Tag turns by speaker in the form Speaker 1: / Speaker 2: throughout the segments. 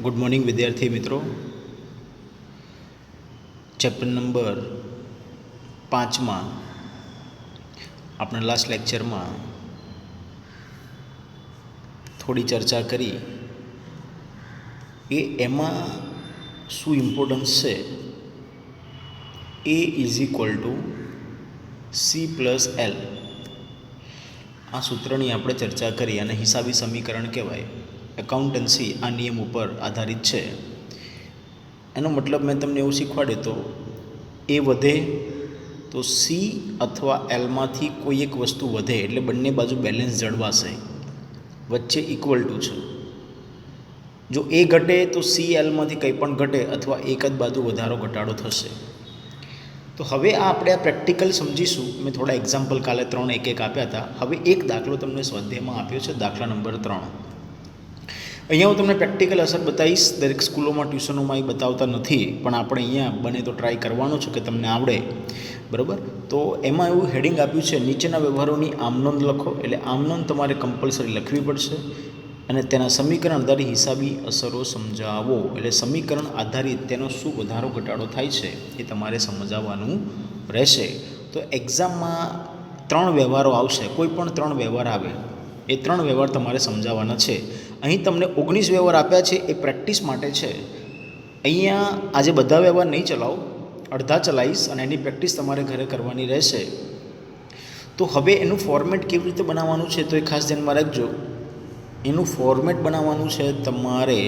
Speaker 1: Good morning વિદ્યાર્થી મિત્રો. Chapter number 5માં આપણે લાસ્ટ લેક્ચરમાં થોડી ચર્ચા કરી એમાં શું ઇમ્પોર્ટન્સ છે. A=C+L આ સૂત્રની આપણે ચર્ચા કરી અને હિસાબી સમીકરણ કહેવાય. એકાઉન્ટન્સી આ નિયમ ઉપર આધારિત છે. એનો મતલબ મેં તમને એવું શીખવાડ્યું તો એ વધે તો સી અથવા એલમાંથી કોઈ એક વસ્તુ વધે એટલે બંને બાજુ બેલેન્સ જળવાશે, વચ્ચે ઇક્વલ ટુ છે. જો એ ઘટે તો સી એલમાંથી કંઈ પણ ઘટે અથવા એક જ બાજુ વધારો ઘટાડો થશે. તો હવે આપણે આ પ્રેક્ટિકલ સમજીશું. મેં થોડા એક્ઝામ્પલ કાલે 3 એક આપ્યા હતા. હવે એક દાખલો તમને સ્વાધ્યાયમાં આપ્યો છે, દાખલા નંબર 3. અહીંયા હું તમને પ્રેક્ટિકલ અસર બતાવીશ. દરેક સ્કૂલોમાં ટ્યુશનોમાં એ બતાવતા નથી, પણ આપણે અહીંયા બને તો ટ્રાય કરવાનું છે કે તમને આવડે, બરાબર. તો એમાં એવું હેડિંગ આપ્યું છે, નીચેના વ્યવહારોની આમનોંધ લખો. એટલે આમનોંધ તમારે કમ્પલસરી લખવી પડશે અને તેના સમીકરણ આધારિત હિસાબી અસરો સમજાવો. એટલે સમીકરણ આધારિત તેનો શું વધારો ઘટાડો થાય છે એ તમારે સમજાવવાનું રહેશે. તો એક્ઝામમાં 3 વ્યવહારો આવશે. કોઈ પણ 3 વ્યવહાર આવે એ 3 વ્યવહાર તમારે સમજાવવાના છે. અહીં તમને 19 વ્યવહાર આપ્યા છે, એ પ્રેક્ટિસ માટે છે. અહીંયા આજે બધા વ્યવહાર નહીં ચલાવો, અડધા ચલાવીશ અને એની પ્રેક્ટિસ તમારે ઘરે કરવાની રહેશે. તો હવે એનું ફોર્મેટ કેવી રીતે બનાવવાનું છે તો એ ખાસ ધ્યાનમાં રાખજો. એનું ફોર્મેટ બનાવવાનું છે તમારે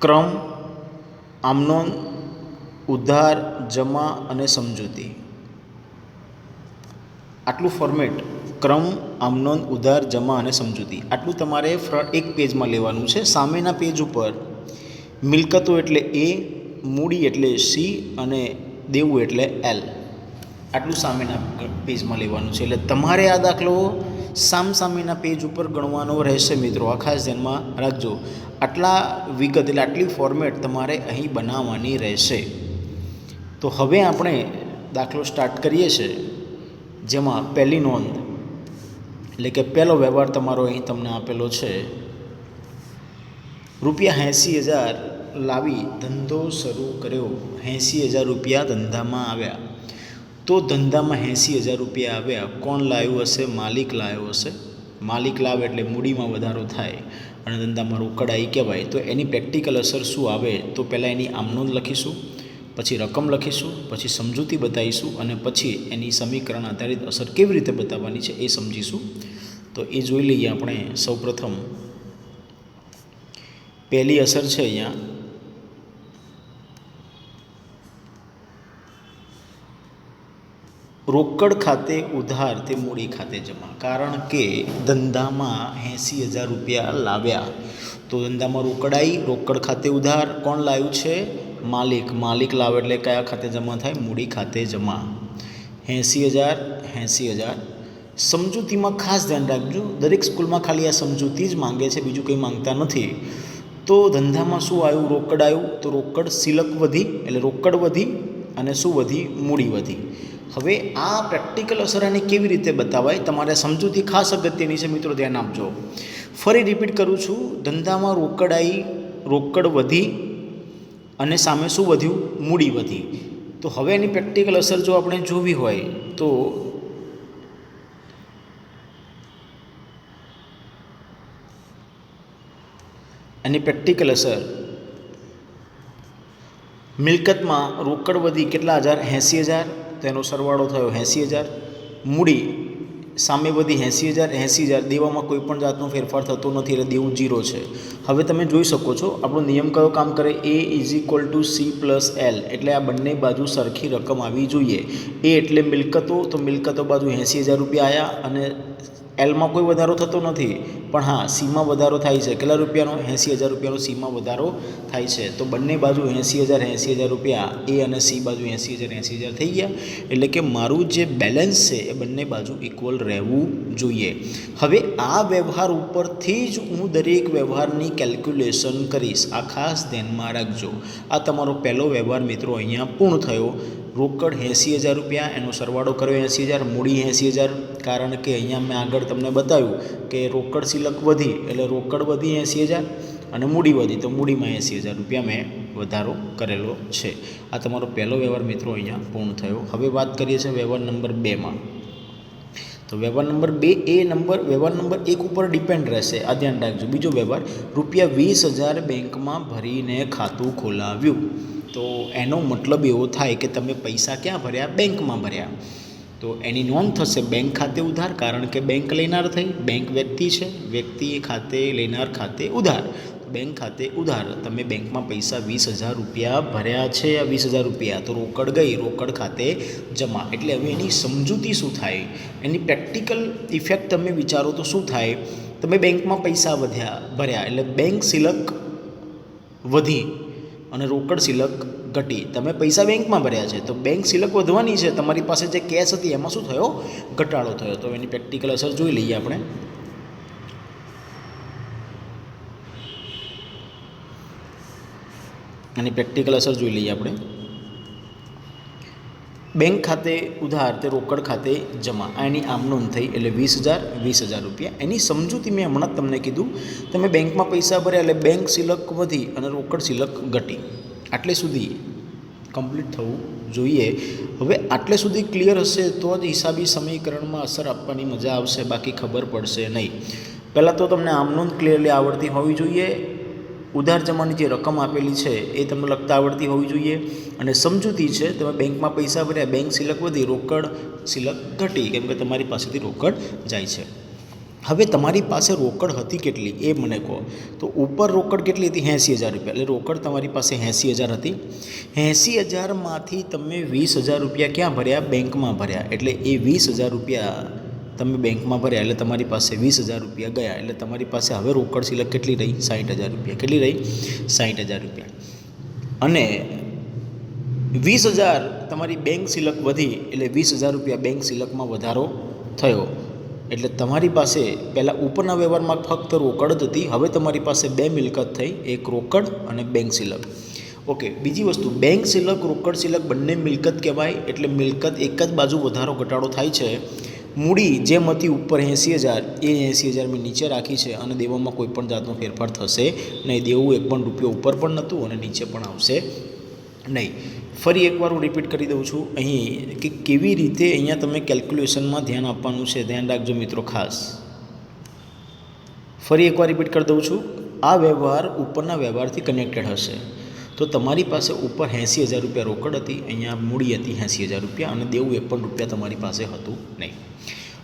Speaker 1: ક્રમ, આમનોંધ, ઉધાર, જમા અને સમજૂતી. આટલું ફોર્મેટ ક્રમ, આમનોંધ, ઉધાર, જમા અને સમજૂતી આટલું તમારે એક પેજમાં લેવાનું છે. સામેના પેજ ઉપર મિલકતો એટલે એ, મૂડી એટલે સી અને દેવું એટલે એલ. આટલું સામેના પેજમાં લેવાનું છે. એટલે તમારે આ દાખલો સામેના પેજ ઉપર ગણવાનો રહેશે મિત્રો. આ ખાસ ધ્યાનમાં રાખજો. આટલા વિગત એટલે આટલી ફોર્મેટ તમારે અહીં બનાવવાની રહેશે. તો હવે આપણે દાખલો સ્ટાર્ટ કરીએ છીએ, જેમાં પહેલી નોંધ એટલે કે પહેલો વ્યવહાર તમારો અહીં તમને આપેલો છે. ₹80,000 લાવી ધંધો શરૂ કર્યો. 80,000 રૂપિયા ધંધામાં આવ્યા. તો ધંધામાં 80,000 રૂપિયા આવ્યા. કોણ લાવ્યું હશે? માલિક લાવ્યો હશે. માલિક લાવે એટલે મૂડીમાં વધારો થાય અને ધંધામાં રોકડ આવી કહેવાય. તો એની પ્રેક્ટિકલ અસર શું આવે? તો પહેલાં એની આમનોંધ લખીશું, પછી રકમ લખીશું, પછી સમજૂતી બતાવીશું અને પછી એની સમીકરણ આધારિત અસર કેવી રીતે બતાવવાની છે એ સમજીશું. તો એ જોઈ લઈએ આપણે. સૌપ્રથમ પહેલી અસર છે અહીંયા રોકડ ખાતે ઉધાર તે મૂડી ખાતે જમા. કારણ કે ધંધામાં 80,000 રૂપિયા લાવ્યા તો ધંધામાં રોકડ આવી, રોકડ ખાતે ઉધાર. કોણ લાવ્યું છે? માલિક. માલિક લાવે એટલે કયા ખાતે જમા થાય? મૂડી ખાતે જમા. 80,000. સમજૂતીમાં ખાસ ધ્યાન રાખજો, દરેક સ્કૂલમાં ખાલી આ સમજૂતી જ માંગે છે, બીજું કંઈ માંગતા નથી. તો ધંધામાં શું આવ્યું? રોકડ આવ્યું. તો રોકડ સિલક વધી એટલે રોકડ વધી અને શું વધી? મૂડી વધી. હવે આ પ્રેક્ટિકલ અસર આને કેવી રીતે બતાવાય? તમારે સમજૂતી ખાસ અગત્યની છે મિત્રો, ધ્યાન આપજો. ફરી રિપીટ કરું છું. ધંધામાં રોકડ આવી, રોકડ વધી અને સામે શું વધ્યું? મૂડી વધી. તો હવે એની પ્રેક્ટિકલ અસર જો આપણે જોવી હોય તો એની પ્રેક્ટિકલ અસર મિલકતમાં રોકડ વધી કેટલા હજાર? 80,000. તેનો સરવાળો થયો 80,000. મૂડી સામે વધી 80,000. દેવામાં કોઈ પણ જાતનો ફેરફાર થતો નથી એટલે દેવું 0 છે. હવે તમે જોઈ શકો છો આપણો નિયમ કયો કામ કરે? A=C+L એટલે આ બંને બાજુ સરખી રકમ આવવી જોઈએ. એ એટલે મિલકતો, તો મિલકતો બાજુ 80,000 રૂપિયા આવ્યા અને એલમાં કોઈ વધારો થતો નથી, પણ હા સીમાં વધારો થાય છે. કેટલા રૂપિયાનો? 80,000 રૂપિયાનો સીમાં વધારો થાય છે. તો બંને બાજુ 80,000 રૂપિયા, એ અને સી બાજુ 80,000 થઈ ગયા. એટલે કે મારું જે બેલેન્સ છે એ બંને બાજુ ઇક્વલ રહેવું જોઈએ. હવે આ વ્યવહાર ઉપરથી જ હું દરેક વ્યવહારની કેલ્ક્યુલેશન કરીશ. આ ખાસ ધ્યાનમાં રાખજો. આ તમારો પહેલો વ્યવહાર મિત્રો અહીંયા પૂર્ણ થયો. રોકડ 80,000 રૂપિયા, એનો સરવાળો કર્યો 80,000, મૂડી 80,000, કારણ કે અહીંયા મેં આગળ તમને બતાવ્યું કે રોકડ સિલક વધી એટલે રોકડ વધી 80,000 અને મૂડી વધી તો મૂડીમાં 80,000 રૂપિયા મેં વધારો કરેલો છે. આ તમારો પહેલો વ્યવહાર મિત્રો અહીંયા પૂર્ણ થયો. હવે વાત કરીએ છીએ વ્યવહાર નંબર 2માં. તો વ્યવહાર નંબર 2 એ વ્યવહાર નંબર 1 ઉપર ડિપેન્ડ રહેશે, આ ધ્યાન રાખજો. બીજો વ્યવહાર, રૂપિયા 20,000 બેંકમાં ભરીને ખાતું ખોલાવ્યું. તો એનો મતલબ એવો થાય કે તમે પૈસા ક્યાં ભર્યા? બેંકમાં ભર્યા. તો એની નોંધ થશે બેંક ખાતે ઉધાર, કારણ કે બેંક લેનાર થઈ, બેંક વ્યક્તિ છે, વ્યક્તિ ખાતે લેનાર ખાતે ઉધાર, બેંક ખાતે ઉધાર. તમે બેંકમાં પૈસા 20,000 રૂપિયા ભર્યા છે, 20,000 રૂપિયા તો રોકડ ગઈ, રોકડ ખાતે જમા. એટલે હવે એની સમજૂતી શું થાય, એની પ્રેક્ટિકલ ઇફેક્ટ તમે વિચારો તો શું થાય? તમે બેંકમાં પૈસા ભર્યા એટલે બેંક સિલક વધી અને રોકડ સિલક ઘટી. તમે પૈસા બેંકમાં ભર્યા છે તો બેંક સિલક વધવાની છે, તમારી પાસે જે કેશ હતી એમાં શું થયો? ઘટાડો થયો. તો એની પ્રેક્ટિકલ અસર જોઈ લઈએ આપણે. આની પ્રેક્ટિકલ અસર જોઈ લઈએ આપણે. બેંક ખાતે ઉધાર તે રોકડ ખાતે જમા, આ એની આમ નોંધ થઈ એટલે 20,000 રૂપિયા. એની સમજૂતી મેં હમણાં જ તમને કીધું, તમે બેંકમાં પૈસા ભર્યા એટલે બેંક સિલક વધી અને રોકડ સિલક ઘટી. આટલે સુધી કમ્પ્લીટ થવું જોઈએ. હવે આટલે સુધી ક્લિયર હશે તો જ હિસાબી સમીકરણમાં અસર આપવાની મજા આવશે, બાકી ખબર પડશે નહીં. પહેલાં તો તમને આમ નોંધ ક્લિયરલી આવડતી હોવી જોઈએ, ઉધાર જમાની જે રકમ આપેલી છે એ તમને લખતા આવડતી હોવી જોઈએ, અને સમજૂતી છે તમે બેંકમાં પૈસા ભર્યા, બેંક સિલક વધી, રોકડ સિલક ઘટી, કેમ કે તમારી પાસેથી રોકડ જાય છે. હવે તમારી પાસે રોકડ હતી કેટલી એ મને કહો. તો ઉપર રોકડ કેટલી હતી? 80,000 રૂપિયા. એટલે રોકડ તમારી પાસે 80,000 હતી. 80,000માંથી તમે 20,000 રૂપિયા ક્યાં ભર્યા? બેંકમાં ભર્યા. એટલે એ 20,000 રૂપિયા તમે બેંકમાં ભર્યા એટલે તમારી પાસે 20,000 રૂપિયા ગયા. એટલે તમારી પાસે હવે રોકડ સિલક કેટલી રહી? 60,000 રૂપિયા. કેટલી રહી? 60,000 રૂપિયા. અને 20,000 તમારી બેંક સિલક વધી એટલે 20,000 રૂપિયા બેંક સિલકમાં વધારો થયો. એટલે તમારી પાસે પહેલાં ઉપરના વ્યવહારમાં ફક્ત રોકડ જ હતી, હવે તમારી પાસે બે મિલકત થઈ, એક રોકડ અને બેંક સિલક. ઓકે, બીજી વસ્તુ, બેંક સિલક રોકડ સિલક બંને મિલકત કહેવાય. એટલે મિલકત એક જ બાજુ વધારો ઘટાડો થાય છે. મૂડી જેમ હતી ઉપર 80,000 એ 80,000 મેં નીચે રાખી છે, અને દેવામાં કોઈ પણ જાતનો ફેરફાર થશે નહીં. દેવું એક પણ રૂપિયો ઉપર પણ નહોતું અને નીચે પણ આવશે નહીં. ફરી એકવાર હું રિપીટ કરી દઉં છું અહીં કે કેવી રીતે અહીંયા તમે કેલ્ક્યુલેશનમાં ધ્યાન આપવાનું છે, ધ્યાન રાખજો મિત્રો ખાસ. ફરી એકવાર રિપીટ કરી દઉં છું. આ વ્યવહાર ઉપરના વ્યવહારથી કનેક્ટેડ હશે. તો તમારી પાસે ઉપર 80,000 રૂપિયા રોકડ હતી, અહીંયા મૂડી હતી 80,000 રૂપિયા, અને દેવું એક પણ રૂપિયા તમારી પાસે હતું નહીં.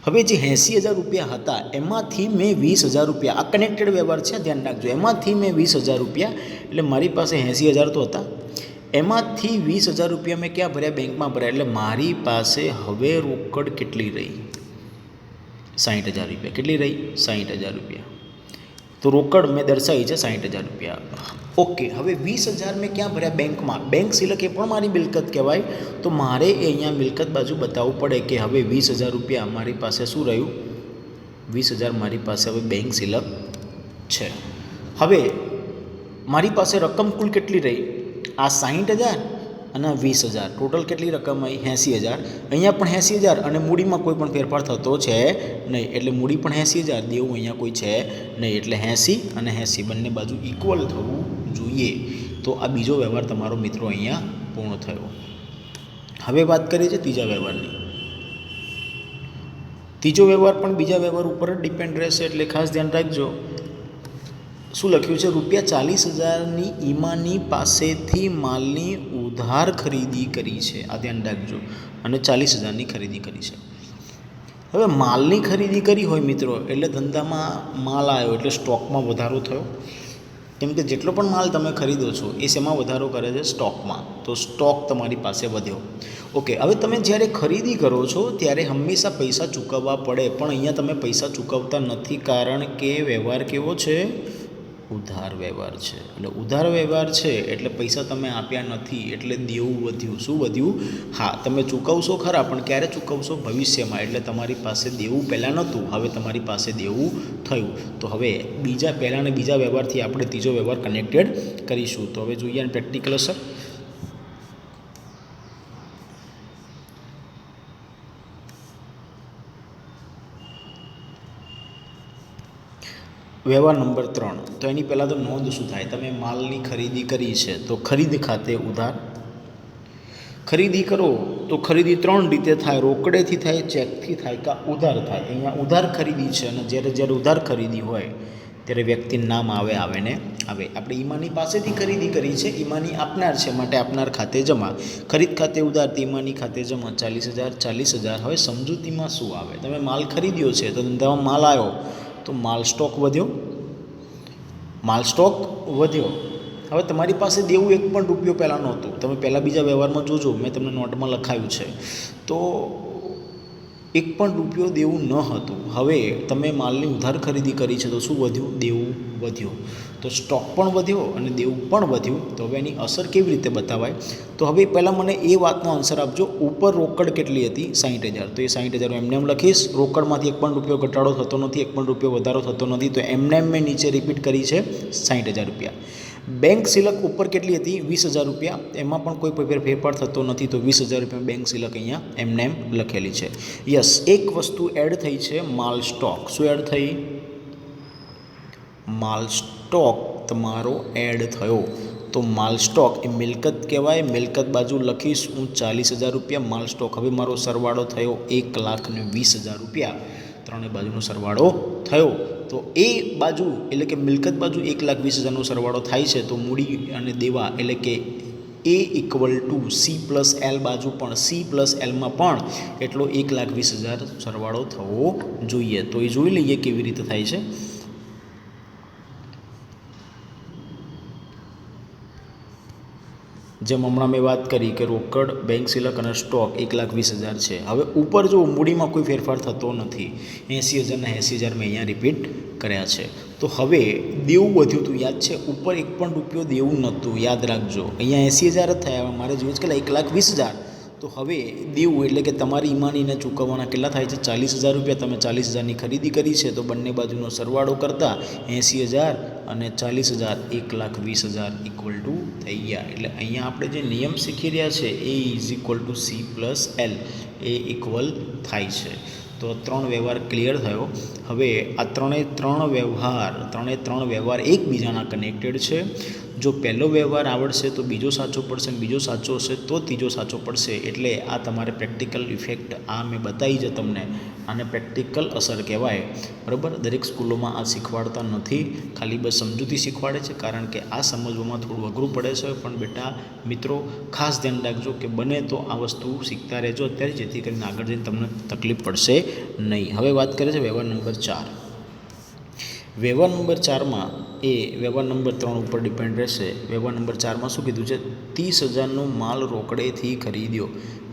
Speaker 1: હવે જે 80,000 રૂપિયા હતા એમાંથી મેં 20,000 રૂપિયા, આ કનેક્ટેડ વ્યવહાર છે, ધ્યાન રાખજો, એમાંથી મેં 20,000 રૂપિયા, એટલે મારી પાસે 80,000 તો હતા, એમાંથી 20,000 રૂપિયા મેં ક્યાં ભર્યા? બેંકમાં ભર્યા. એટલે મારી પાસે હવે રોકડ કેટલી રહી? 60,000 રૂપિયા. કેટલી રહી? 60,000 રૂપિયા. તો રોકડ મેં દર્શાવી છે 60,000 રૂપિયા. ઓકે, હવે 20,000 મેં ક્યાં ભર્યા? બેંકમાં. બેંક સિલક એ પણ મારી મિલકત કહેવાય. તો મારે એ અહીંયા મિલકત બાજુ બતાવવું પડે કે હવે 20,000 રૂપિયા મારી પાસે શું રહ્યું? 20,000 મારી પાસે હવે બેંક સિલક છે. હવે મારી પાસે રકમ કુલ કેટલી રહી? આ 60,000 અને 20,000, ટોટલ કેટલી રકમ આવી? 80,000. અહીંયા પણ 80,000 અને મૂડીમાં કોઈ પણ ફેરફાર થતો છે નહીં, એટલે મૂડી પણ 80,000, દેવું અહીંયા કોઈ છે નહીં. એટલે 80 અને 80 બંને બાજુ ઇક્વલ થવું જોઈએ. તો આ બીજો વ્યવહાર તમારો મિત્રો અહીંયા પૂર્ણ થયો. હવે વાત કરીએ છીએ ત્રીજા વ્યવહારની. ત્રીજો વ્યવહાર પણ બીજા વ્યવહાર ઉપર જ ડિપેન્ડ રહેશે, એટલે ખાસ ધ્યાન રાખજો. શું લખ્યું છે? રૂપિયા 40,000ની ઈમાની પાસેથી માલની ઉધાર ખરીદી કરી છે. આ ધ્યાન રાખજો. અને 40,000ની ખરીદી કરી છે. હવે માલની ખરીદી કરી હોય મિત્રો એટલે ધંધામાં માલ આવ્યો એટલે સ્ટોકમાં વધારો થયો. કેમ કે જેટલો પણ માલ તમે ખરીદો છો એ શેમાં વધારો કરે છે? સ્ટોકમાં. તો સ્ટોક તમારી પાસે વધ્યો. ઓકે, હવે તમે જ્યારે ખરીદી કરો છો ત્યારે હંમેશા પૈસા ચૂકવવા પડે, પણ અહીંયા તમે પૈસા ચૂકવતા નથી, કારણ કે વ્યવહાર કેવો છે? ઉધાર વ્યવહાર છે. એટલે ઉધાર વ્યવહાર છે એટલે પૈસા તમે આપ્યા નથી, એટલે દેવું વધ્યું. શું વધ્યું? હા, તમે ચૂકવશો ખરા, પણ ક્યારે ચૂકવશો? ભવિષ્યમાં. એટલે તમારી પાસે દેવું પહેલાં નહોતું, હવે તમારી પાસે દેવું થયું. તો હવે પહેલાં અને બીજા વ્યવહારથી આપણે ત્રીજો વ્યવહાર કનેક્ટેડ કરીશું. તો હવે જોઈએ પ્રેક્ટિકલ અસર. વ્યવહાર નંબર 3, તો એની પહેલાં તો નોંધ શું થાય? તમે માલની ખરીદી કરી છે તો ખરીદ ખાતે ઉધાર. ખરીદી કરો તો ખરીદી 3 રીતે થાય: રોકડેથી થાય, ચેકથી થાય, કાં ઉધાર થાય. અહીંયા ઉધાર ખરીદી છે, અને જ્યારે ઉધાર ખરીદી હોય ત્યારે વ્યક્તિનું નામ આવે ને આવે. આપણે ઈમાની પાસેથી ખરીદી કરી છે, ઈમાની આપનાર છે, માટે આપનાર ખાતે જમા. ખરીદ ખાતે ઉધાર, ઈમાની ખાતે જમા. 40,000. હવે સમજૂતીમાં શું આવે? તમે માલ ખરીદ્યો છે તો ધંધામાં માલ આવ્યો તો માલ સ્ટોક વધ્યો. હવે તમારી પાસે દેવું 1 પણ રૂપિયો પહેલાં નહોતું. તમે પહેલાં બીજા વ્યવહારમાં જોજો, મેં તમને નોટમાં લખાયું છે. તો 1 પણ રૂપિયો દેવું ન હતું. હવે તમે માલની ઉધાર ખરીદી કરી છે તો શું વધ્યું? દેવું વધ્યું. તો સ્ટોક પણ વધ્યો અને દેવું પણ વધ્યું. તો હવે એની અસર કેવી રીતે બતાવાય? તો હવે પહેલાં મને એ વાતનો આન્સર આપજો. ઉપર રોકડ કેટલી હતી? 60,000. તો એ 60,000 એમને એમ લખીશ. રોકડમાંથી 1 પણ રૂપિયો ઘટાડો થતો નથી, 1 પણ રૂપિયો વધારો થતો નથી, તો એમને એમ મેં નીચે રિપીટ કરી છે 60,000 રૂપિયા. બેંક સિલક ઉપર કેટલી હતી? 20,000 રૂપિયા. એમાં પણ કોઈ ફેરફાર થતો નથી, તો 20,000 રૂપિયા બેંક સિલક અહીંયા એમને એમ લખેલી છે. યસ, એક વસ્તુ એડ થઈ છે, માલ સ્ટોક. શું એડ થઈ? માલ સ્ટોક તમારો એડ થયો. તો માલ સ્ટોક એ મિલકત કહેવાય. મિલકત બાજુ લખીશ હું 40,000 રૂપિયા માલ સ્ટોક. હવે મારો સરવાળો થયો 1,20,000 રૂપિયા. ત્રણે બાજુનો સરવાળો થયો. તો એ બાજુ એટલે કે મિલકત બાજુ 1,20,000નો સરવાળો થાય છે. તો મૂડી અને દેવા એટલે કે A = C+L બાજુ પણ C+Lમાં પણ એટલો 1,20,000 સરવાળો થવો જોઈએ. તો એ જોઈ લઈએ કેવી રીતે થાય છે. જેમ હમણાં મેં વાત કરી કે રોકડ, બેંક સિલક અને સ્ટોક 1,20,000 છે. હવે ઉપર જો મૂડીમાં કોઈ ફેરફાર થતો નથી, 80,000 ને 80,000 મેં અહીંયા રિપીટ કર્યા છે. તો હવે દેવું વધ્યું હતું, યાદ છે? ઉપર 1 પણ રૂપિયો દેવું નહોતું, યાદ રાખજો. અહીંયા 80,000 જ થયા. મારે જોઈએ છે કે 1,20,000. તો હવે દેવું એટલે કે તમારી ઈમાનીને ચૂકવવાના કેટલા થાય છે? 40,000 રૂપિયા. તમે 40,000ની ખરીદી કરી છે, તો બંને બાજુનો સરવાળો કરતાં 80,000 અને 40,000 1,20,000 = થઈ ગયા. એટલે અહીંયા આપણે જે નિયમ શીખી રહ્યા છે A = C+L એ ઇક્વલ થાય છે. તો 3 વ્યવહાર ક્લિયર થયો. હવે આ ત્રણે ત્રણ વ્યવહાર એકબીજાના કનેક્ટેડ છે. જો પહેલો વ્યવહાર આવડશે તો બીજો સાચો પડશે, બીજો સાચો હશે તો ત્રીજો સાચો પડશે. એટલે આ તમારે પ્રેક્ટિકલ ઇફેક્ટ આ મેં બતાવી છે તમને. આને પ્રેક્ટિકલ અસર કહેવાય. બરાબર? દરેક સ્કૂલોમાં આ શીખવાડતા નથી, ખાલી બસ સમજૂતી શીખવાડે છે, કારણ કે આ સમજવામાં થોડું અઘરું પડે છે. પણ બેટા મિત્રો ખાસ ધ્યાન રાખજો કે બને તો આ વસ્તુ શીખતા રહેજો અત્યારે, જેથી કરીને આગળ જઈને તમને તકલીફ પડશે નહીં. હવે વાત કરે છે વ્યવહાર નંબર 4. વ્યવહાર નંબર 4માં એ વ્યવહાર નંબર 3 ઉપર ડિપેન્ડ રહેશે. વ્યવહાર નંબર 4માં શું કીધું છે? 30,000નો માલ રોકડેથી ખરીદ્યો.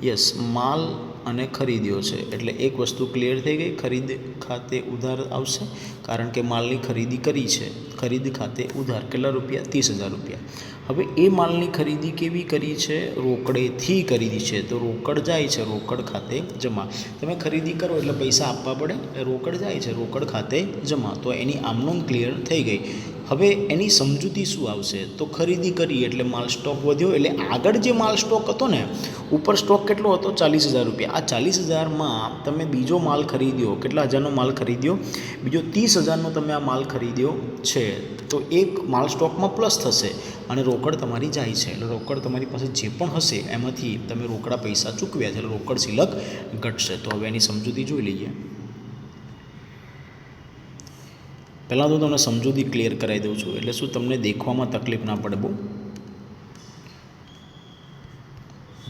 Speaker 1: યસ, માલ અને ખરીદ્યો છે એટલે એક વસ્તુ ક્લિયર થઈ ગઈ. ખરીદ ખાતે ઉધાર આવશે, કારણ કે માલની ખરીદી કરી છે. ખરીદ ખાતે ઉધાર કેટલા રૂપિયા? 30,000 રૂપિયા. હવે એ માલની ખરીદી કેવી કરી છે? રોકડેથી ખરીદી છે. તો રોકડ જાય છે, રોકડ ખાતે જમા. તમે ખરીદી કરો એટલે પૈસા આપવા પડે, રોકડ જાય છે, રોકડ ખાતે જમા. તો એની આમનોમ ક્લિયર થઈ ગઈ. હવે એની સમજૂતી શું આવશે? તો ખરીદી કરી એટલે માલ સ્ટોક વધ્યો. એટલે આગળ જે માલ સ્ટોક હતો ને, ઉપર સ્ટોક કેટલો હતો? 40,000 રૂપિયા. આ 40,000માં તમે બીજો માલ ખરીદ્યો. કેટલા હજારનો માલ ખરીદ્યો? બીજો 30,000નો તમે આ માલ ખરીદ્યો છે. તો એક માલ સ્ટોકમાં પ્લસ થશે અને રોકડ તમારી જાય છે. એટલે રોકડ તમારી પાસે જે પણ હશે એમાંથી તમે રોકડા પૈસા ચૂકવ્યા છે, એટલે રોકડ સિલક ઘટશે. તો હવે એની સમજૂતી જોઈ લઈએ. પહેલાં તો તમને સમજૂતી ક્લિયર કરાવી દઉં છું, એટલે શું તમને દેખવામાં તકલીફ ના પડે બહુ.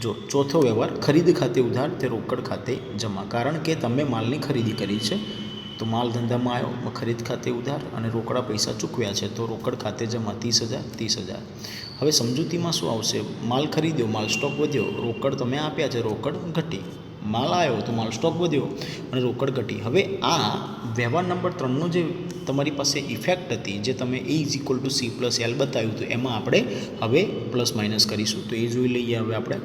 Speaker 1: જો ચોથો વ્યવહાર, ખરીદ ખાતે ઉધાર તે રોકડ ખાતે જમા. કારણ કે તમે માલની ખરીદી કરી છે, તો માલ ધંધામાં આવ્યો, ખરીદ ખાતે ઉધાર અને રોકડા પૈસા ચૂકવ્યા છે, તો રોકડ ખાતે જમા 30,000. હવે સમજૂતીમાં શું આવશે? માલ ખરીદ્યો, માલ સ્ટોક વધ્યો, રોકડ તમે આપ્યા છે, રોકડ ઘટી. માલ આવ્યો તો માલ સ્ટોક વધ્યો અને રોકડ ઘટી. હવે આ વ્યવહાર નંબર 3નો જે તમારી પાસે ઇફેક્ટ હતી, જે તમે A = C+L બતાવ્યું હતું, એમાં આપણે હવે પ્લસ માઇનસ કરીશું. તો એ જોઈ લઈએ હવે આપણે.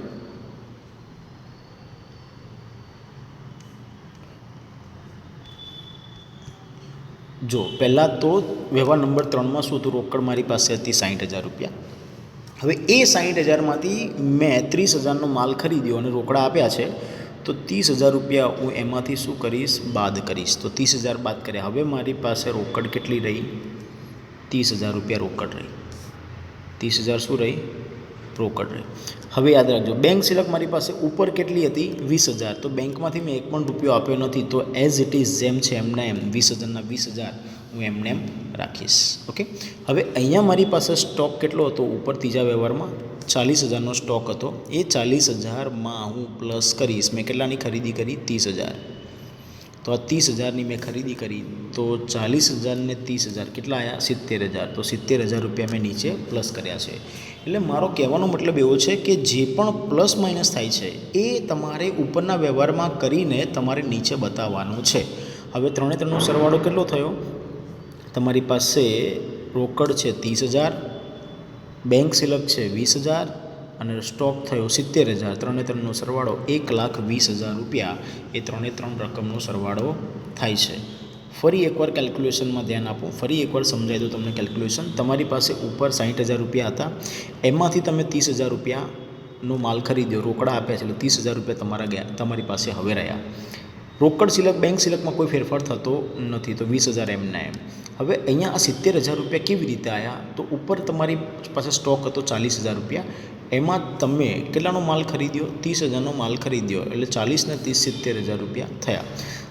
Speaker 1: જો પહેલાં તો વ્યવહાર નંબર 3માં શું હતું? રોકડ મારી પાસે હતી 60,000 રૂપિયા. હવે એ 60,000માંથી મેં 30,000નો માલ ખરીદ્યો અને રોકડા આપ્યા છે, તો 30,000 રૂપિયા હું એમાંથી શું કરીશ, બાદ કરીશ. તો 30,000 બાદ કર્યા. હવે મારી પાસે રોકડ કેટલી રહી? 30,000 રૂપિયા રોકડ રહી. 30,000 શું રહી? રોકડ રહી. હવે યાદ રાખજો, બેંક સિલક મારી પાસે ઉપર કેટલી હતી? 20,000. તો બેંકમાંથી મેં એક પણ રૂપિયો આપ્યો નથી, તો એઝ ઇટ ઇઝ જેમ છે એમને એમ 20,000ના 20,000 હું એમને એમ રાખીશ. ઓકે. હવે અહીંયા મારી પાસે સ્ટોક કેટલો હતો? ઉપર ત્રીજા વ્યવહારમાં 40,000નો સ્ટોક હતો. એ 40,000માં હું પ્લસ કરીશ. મેં કેટલાની ખરીદી કરી? 30,000. તો આ 30,000ની મેં ખરીદી કરી, તો 40,000 ને 30,000 કેટલા આવ્યા? 70,000. તો 70,000 રૂપિયા મેં નીચે પ્લસ કર્યા છે. એટલે મારો કહેવાનો મતલબ એવો છે કે જે પણ પ્લસ માઇનસ થાય છે એ તમારે ઉપરના વ્યવહારમાં કરીને તમારે નીચે બતાવવાનું છે. હવે 3 સરવાળો કેટલો થયો? તમારી પાસે રોકડ છે 30,000, બેંક સિલક છે 20,000 અને સ્ટોક થયો 70,000. 3 સરવાળો 1,20,000 રૂપિયા એ 3 રકમનો સરવાળો થાય છે. ફરી એકવાર કેલ્ક્યુલેશનમાં ધ્યાન આપો. ફરી એકવાર સમજાવી દો તમને કેલ્ક્યુલેશન. તમારી પાસે ઉપર 60,000 રૂપિયા હતા, એમાંથી તમે 30,000 રૂપિયાનો માલ ખરીદ્યો, રોકડા આપ્યા છે, એટલે 30,000 રૂપિયા તમારા ગયા, તમારી પાસે હવે રહ્યા. રોકડ સિલક બેંક સિલકમાં કોઈ ફેરફાર થતો નથી, તો 20,000 એમના એમ. હવે અહીંયા આ 70,000 રૂપિયા કેવી રીતે આવ્યા? તો ઉપર તમારી પાસે સ્ટોક હતો 40,000 રૂપિયા, એમાં તમે કેટલાનો માલ ખરીદ્યો? 30,000નો માલ ખરીદ્યો, એટલે 40 ને 30 70,000 રૂપિયા થયા.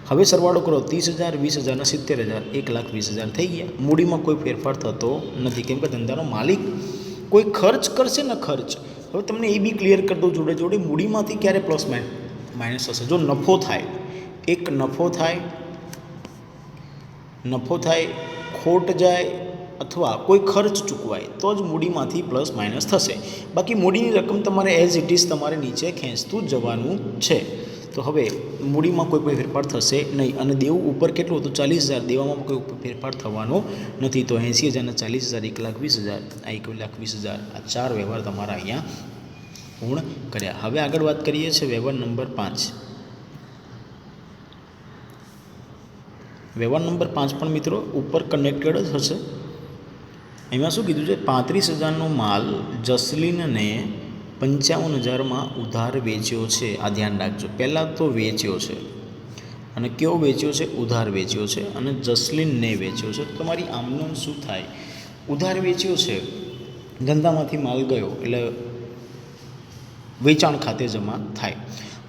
Speaker 1: હવે સરવાળો કરો, 30,000 20,000 ને 70,000 1,20,000 થઈ ગયા. મૂડીમાં કોઈ ફેરફાર થતો નથી, કેમ કે ધંધાનો માલિક કોઈ ખર્ચ કરશે ને ખર્ચ. હવે તમને એ બી ક્લિયર કરી દઉં જોડે જોડે, મૂડીમાંથી ક્યારે પ્લસ માઇનસ થશે? જો નફો થાય, એક નફો થાય, ખોટ જાય અથવા કોઈ ખર્ચ ચૂકવાય તો જ મૂડીમાંથી પ્લસ માઇનસ થશે. બાકી મૂડીની રકમ તમારે એઝ ઇટ ઇઝ તમારે નીચે ખેંચતું જ જવાનું છે. તો હવે મૂડીમાં કોઈ ફેરફાર થશે નહીં. અને દેવું ઉપર કેટલું હતું? 40,000. દેવામાં કોઈ ફેરફાર થવાનો નથી. તો 80,000 ને 40,000 1,20,000, આ 1,20,000. આ 4 વ્યવહાર તમારા અહીંયા પૂર્ણ કર્યા. હવે આગળ વાત કરીએ છીએ વ્યવહાર નંબર 5. વ્યવહાર નંબર 5 પણ મિત્રો ઉપર કનેક્ટેડ જ હશે. એમાં શું કીધું છે? 35,000નો માલ જસલીનને 55,000માં ઉધાર વેચ્યો છે. આ ધ્યાન રાખજો. પહેલાં તો વેચ્યો છે, અને કેવો વેચ્યો છે? ઉધાર વેચ્યો છે, અને જસલીનને વેચ્યો છે. તો તમારી આમનો શું થાય? ઉધાર વેચ્યો છે, ધંધામાંથી માલ ગયો એટલે વેચાણ ખાતે જમા થાય.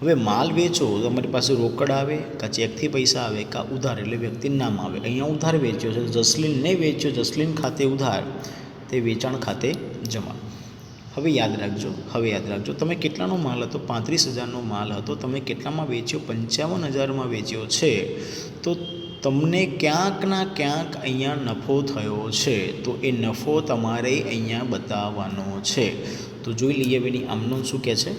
Speaker 1: હવે માલ વેચો, તમારી પાસે રોકડ આવે, કાં ચેકથી પૈસા આવે, કાં ઉધાર એટલે વ્યક્તિનું નામ આવે. અહીંયા ઉધાર વેચ્યો છે, જસલીનને વેચ્યો, જસલીન ખાતે ઉધાર, તે વેચાણ ખાતે જમા. હવે યાદ રાખજો તમે કેટલાનો માલ હતો? 35,000નો માલ હતો, તમે કેટલામાં વેચ્યો? 55,000માં વેચ્યો છે. તો તમને ક્યાંક ના ક્યાંક અહીંયા નફો થયો છે, તો એ નફો તમારે અહીંયા બતાવવાનો છે. તો જોઈ લઈએ એની આમનો શું કહે છે.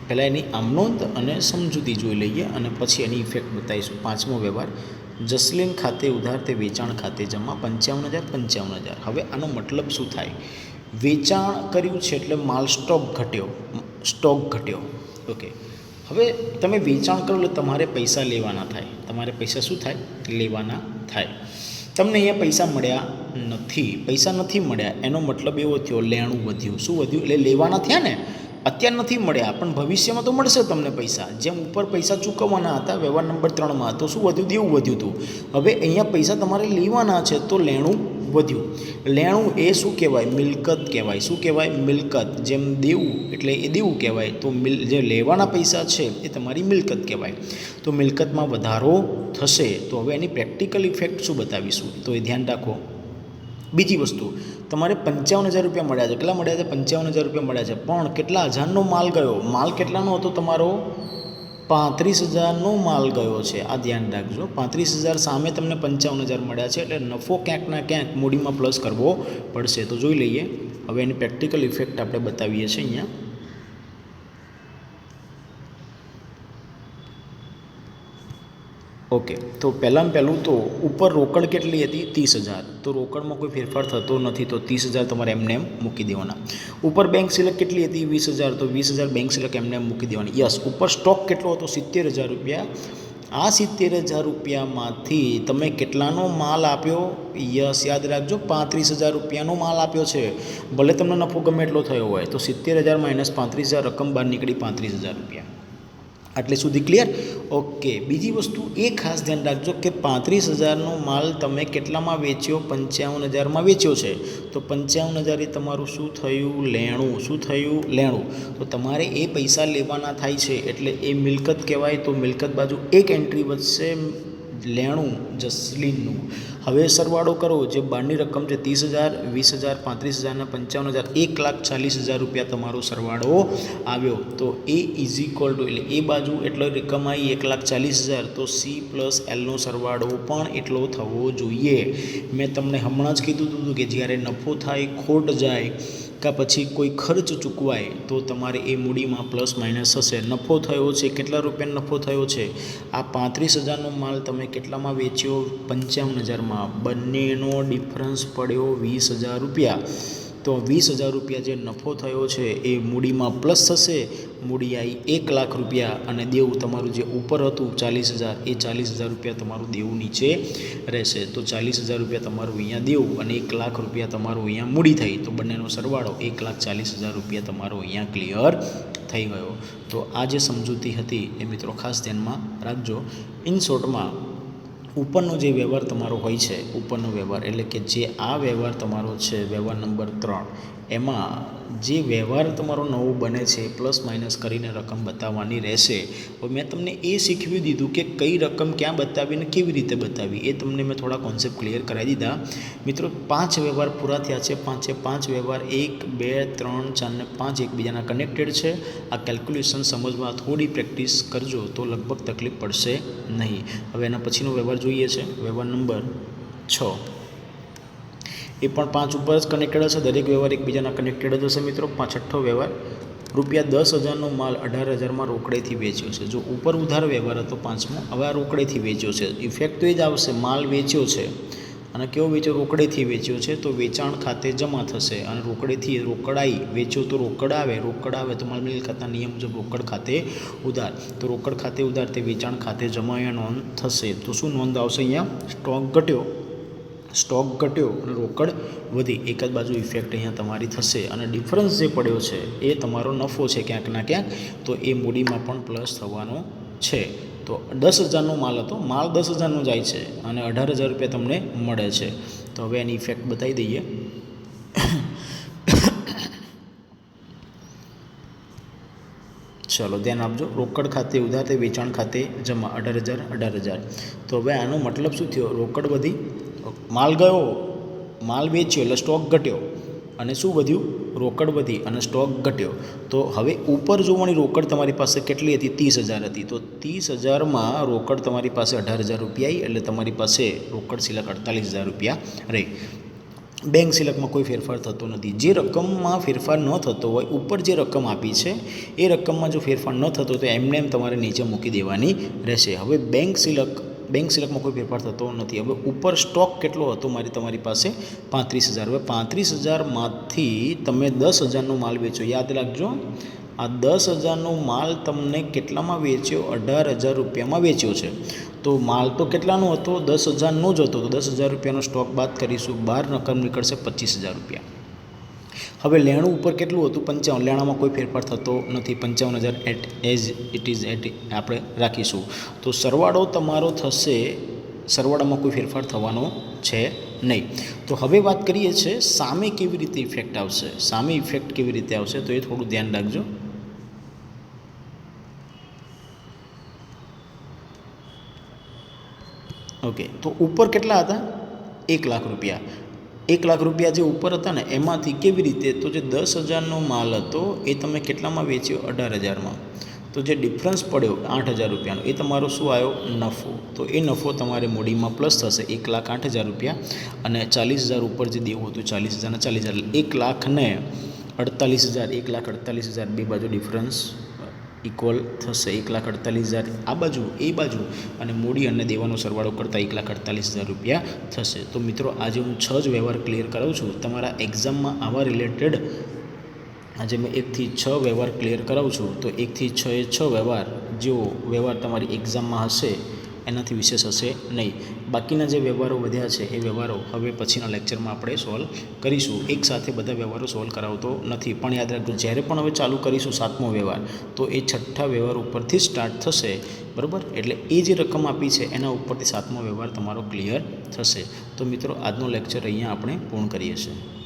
Speaker 1: પહેલાં એની આમનોંધ અને સમજૂતી જોઈ લઈએ, અને પછી એની ઇફેક્ટ બતાવીશું. 5મો વ્યવહાર, જસલીન ખાતે ઉધાર, તે વેચાણ ખાતે જમા. 55,000. હવે આનો મતલબ શું થાય? વેચાણ કર્યું છે એટલે માલ સ્ટોક ઘટ્યો. ઓકે. હવે તમે વેચાણ કરો એટલે તમારે પૈસા લેવાના થાય. તમારે પૈસા શું થાય? લેવાના થાય. તમને અહીંયા પૈસા મળ્યા નથી. એનો મતલબ એવો થયો લેણું વધ્યું. શું વધ્યું? એટલે લેવાના થયા ને. અત્યારે નથી મળ્યા, પણ ભવિષ્યમાં તો મળશે તમને પૈસા. જેમ ઉપર પૈસા ચૂકવવાના હતા વ્યવહાર નંબર 3માં, તો શું વધ્યું? દેવું વધ્યું હતું. હવે અહીંયા પૈસા તમારે લેવાના છે, તો લેણું વધ્યું. લેણું એ શું કહેવાય? મિલકત કહેવાય. શું કહેવાય? મિલકત. જેમ દેવું એટલે એ દેવું કહેવાય, તો જે લેવાના પૈસા છે એ તમારી મિલકત કહેવાય. તો મિલકતમાં વધારો થશે. તો હવે એની પ્રેક્ટિકલ ઇફેક્ટ શું બતાવીશું, તો એ ધ્યાન રાખો. બીજી વસ્તુ, તમારે 55,000 રૂપિયા મળ્યા છે. કેટલા મળ્યા છે? 55,000 રૂપિયા મળ્યા છે. પણ કેટલા હજારનો માલ ગયો? માલ કેટલાનો હતો તમારો? 35,000નો માલ ગયો છે. આ ધ્યાન રાખજો. 35,000 સામે તમને 55,000 મળ્યા છે, એટલે નફો ક્યાંક ના ક્યાંક મૂડીમાં પ્લસ કરવો પડશે. તો જોઈ લઈએ. હવે એની પ્રેક્ટિકલ ઇફેક્ટ આપણે બતાવીએ છીએ અહીંયા. ઓકે. તો પહેલું તો ઉપર રોકડ કેટલી હતી? 30,000. તો રોકડમાં કોઈ ફેરફાર થતો નથી, તો 30,000 તમારે એમને એમ મૂકી દેવાના. ઉપર બેંક સિલક કેટલી હતી? 20,000. તો 20,000 બેંક સિલક એમને એમ મૂકી દેવાની. યસ. ઉપર સ્ટોક કેટલો હતો? 70,000 રૂપિયા આ 70,000 રૂપિયામાંથી તમે કેટલાનો માલ આપ્યો? યસ, યાદ રાખજો, 35,000 રૂપિયાનો માલ આપ્યો છે. ભલે તમને નફો ગમે એટલો થયો હોય તો 70,000 માઇનસ 35,000 રકમ બહાર નીકળી 35,000 રૂપિયા. આટલે સુધી ક્લિયર? ઓકે. બીજી વસ્તુ એ ખાસ ધ્યાન રાખજો કે 35,000નો માલ તમે કેટલામાં વેચ્યો? 55,000માં વેચ્યો છે. તો 55,000 એ તમારું શું થયું? લેણું. શું થયું? લેણું. તો તમારે એ પૈસા લેવાના થાય છે એટલે એ મિલકત કહેવાય. તો મિલકત બાજુ એક એન્ટ્રી વધશે, લેણું જસલીનનું. હવે સરવાળો કરો. જે બહારની રકમ છે 30,000, 20,000, 35,000 અને 55,000, 1,40,000 રૂપિયા તમારો સરવાળો આવ્યો. તો એ ઇઝ ઇક્વલ ટુ એટલે એ બાજુ એટલો રકમ આવી 1,40,000. તો સી પ્લસ એલનો સરવાળો પણ એટલો થવો જોઈએ. મેં તમને હમણાં જ કીધું હતું કે જ્યારે નફો થાય, ખોટ જાય કે પછી કોઈ ખર્ચ ચૂકવાય તો તમારે એ મૂડીમાં પ્લસ માઇનસ હશે. નફો થયો છે, કેટલા રૂપિયાનો નફો થયો છે? આ 35,000નો માલ તમે કેટલામાં વેચ્યો? 55,000માં. બંનેનો ડિફરન્સ પડ્યો 20,000 રૂપિયા. તો 20,000 રૂપિયા જે નફો થયો છે એ મૂડીમાં પ્લસ થશે. મૂડી આવી 1,00,000 રૂપિયા અને દેવું તમારું જે ઉપર હતું 40,000, એ 40,000 રૂપિયા તમારું દેવું નીચે રહેશે. તો 40,000 રૂપિયા તમારું અહીંયા દેવું અને 1,00,000 રૂપિયા તમારું અહીંયા મૂડી થઈ. તો બંનેનો સરવાળો 1,40,000 રૂપિયા તમારો અહીંયા ક્લિયર થઈ ગયો. તો આ જે સમજૂતી હતી એ મિત્રો ખાસ ધ્યાનમાં રાખજો. ઇન શોર્ટમાં ઉપરનો જે વ્યવહાર તમારો હોય છે, ઉપરનો વ્યવહાર એટલે કે જે આ વ્યવહાર તમારો છે વ્યવહાર નંબર 3, એમાં જે વ્યવહાર તમારો નવો બને છે પ્લસ માઇનસ કરીને રકમ બતાવવાની રહેશે. હવે મેં તમને એ શીખવી દીધું કે કઈ રકમ ક્યાં બતાવી અને કેવી રીતે બતાવી. એ તમને મેં થોડા કોન્સેપ્ટ ક્લિયર કરાવી દીધા. મિત્રો 5 વ્યવહાર પૂરા થયા છે. 5 વ્યવહાર 1, 2, 3, 4 અને 5 એકબીજાના કનેક્ટેડ છે. આ કેલ્ક્યુલેશન સમજવા થોડી પ્રેક્ટિસ કરજો તો લગભગ તકલીફ પડશે નહીં. હવે એના પછીનો વ્યવહાર જોઈએ છે, વ્યવહાર નંબર 6. એ પણ 5 ઉપર જ કનેક્ટેડ હશે. દરેક વ્યવહાર એકબીજાના કનેક્ટેડ જ હશે મિત્રો. 6થો વ્યવહાર ₹10,000નો માલ 18,000માં રોકડેથી વેચ્યો છે. જો ઉપર ઉધાર વ્યવહાર હતો 5મો, હવે આ રોકડેથી વેચ્યો છે. ઇફેક્ટ તો એ જ આવશે, માલ વેચ્યો છે અને કેવો વેચ્યો? રોકડેથી વેચ્યો છે. તો વેચાણ ખાતે જમા થશે અને રોકડેથી રોકડાઈ વેચ્યો તો રોકડ આવે. રોકડ આવે તો માલ મિલકતના નિયમ મુજબ રોકડ ખાતે ઉધાર. તો રોકડ ખાતે ઉધાર તે વેચાણ ખાતે જમા અહીંયા નોંધ થશે. તો શું નોંધ આવશે? અહીંયા સ્ટોક ઘટ્યો અને રોકડ વધી. એક જ બાજુ ઇફેક્ટ અહીંયા તમારી થશે અને ડિફરન્સ જે પડ્યો છે એ તમારો નફો છે ક્યાંક ના ક્યાંક. તો એ મૂડીમાં પણ પ્લસ થવાનો છે. તો 10,000નો માલ હતો, માલ 10,000નો જાય છે અને 18,000 રૂપિયા તમને મળે છે. તો હવે એની ઇફેક્ટ બતાવી દઈએ. ચલો ધ્યાન આપજો. રોકડ ખાતે ઉધાર તે વેચાણ ખાતે જમા 18,000. તો હવે આનો મતલબ શું થયો? રોકડ વધી, માલ ગયો, માલ વેચ્યો એટલે સ્ટોક ઘટ્યો અને શું વધ્યું? રોકડ વધી અને સ્ટોક ઘટ્યો. તો હવે ઉપર જોવાની રોકડ તમારી પાસે કેટલી હતી? 30,000 હતી. તો 30,000માં રોકડ તમારી પાસે 18,000 રૂપિયા આવી એટલે તમારી પાસે રોકડ સિલક 48,000 રૂપિયા રહી. બેંક સિલકમાં કોઈ ફેરફાર થતો નથી. જે રકમમાં ફેરફાર ન થતો હોય, ઉપર જે રકમ આપી છે એ રકમમાં જો ફેરફાર ન થતો તો એમને એમ તમારે નીચે મૂકી દેવાની રહેશે. હવે બેંક સિલકમાં કોઈ ફેરફાર થતો નથી. હવે ઉપર સ્ટોક કેટલો હતો તમારી પાસે? 35,000. હવે 35,000માંથી તમે 10,000નો માલ વેચો. યાદ રાખજો, આ 10,000નો માલ તમને કેટલામાં વેચ્યો? 18,000 રૂપિયામાં વેચ્યો છે. તો માલ તો કેટલાનો હતો? 10,000નો જ હતો. તો 10,000 રૂપિયાનો સ્ટોક બાદ કરીશું, બહાર રકમ નીકળશે 25,000 રૂપિયા. હવે લેણું ઉપર કેટલું હતું? 55. લેણામાં કોઈ ફેરફાર થતો નથી. 55,000 એઝ ઇટ ઇઝ આપણે રાખીશું. તો સરવાળો તમારો થશે, સરવાળામાં કોઈ ફેરફાર થવાનો છે નહીં. તો હવે વાત કરીએ છીએ સામે કેવી રીતે ઇફેક્ટ આવશે. સામે ઇફેક્ટ કેવી રીતે આવશે તો એ થોડું ધ્યાન રાખજો. ઓકે, તો ઉપર કેટલા હતા? 1,00,000 રૂપિયા. 1,00,000 રૂપિયા જે ઉપર હતા ને એમાંથી કેવી રીતે? તો જે 10,000નો માલ હતો એ તમે કેટલામાં વેચ્યો? 18,000માં. તો જે ડિફરન્સ પડ્યો 8,000 રૂપિયાનો એ તમારો શું આવ્યો? નફો. તો એ નફો તમારે મૂડીમાં પ્લસ થશે 1,08,000 રૂપિયા અને 40,000 ઉપર જે દેવું હતું 40,000 અને 40,000 1,00,000 ને 48,000, 1,48,000 બે બાજુ ડિફરન્સ ઇક્વલ થશે. 1,48,000 આ બાજુ એ બાજુ અને મૂડી અને દેવાનો સરવાળો કરતાં 1,48,000 રૂપિયા થશે. તો મિત્રો આજે હું 6 જ વ્યવહાર ક્લિયર કરાવું છું. તમારા એક્ઝામમાં આવા રિલેટેડ આજે મેં 1 થી 6 વ્યવહાર ક્લિયર કરાવું છું. તો 1 થી 6 એ 6 વ્યવહાર જેવો વ્યવહાર તમારી એક્ઝામમાં હશે એનાથી વિશેષ હશે નહીં. બાકીના જે વ્યવહારો વધ્યા છે એ વ્યવહારો હવે પછીના લેક્ચરમાં આપણે સોલ્વ કરીશું. એકસાથે બધા વ્યવહારો સોલ્વ કરાવતો નથી, પણ યાદ રાખજો જ્યારે પણ હવે ચાલુ કરીશું 7મો વ્યવહાર તો એ 6ઠ્ઠા વ્યવહાર ઉપરથી સ્ટાર્ટ થશે, બરાબર. એટલે એ જે રકમ આપી છે એના ઉપરથી 7મો વ્યવહાર તમારો ક્લિયર થશે. તો મિત્રો આજનો લેક્ચર અહીંયા આપણે પૂર્ણ કરીએ છીએ.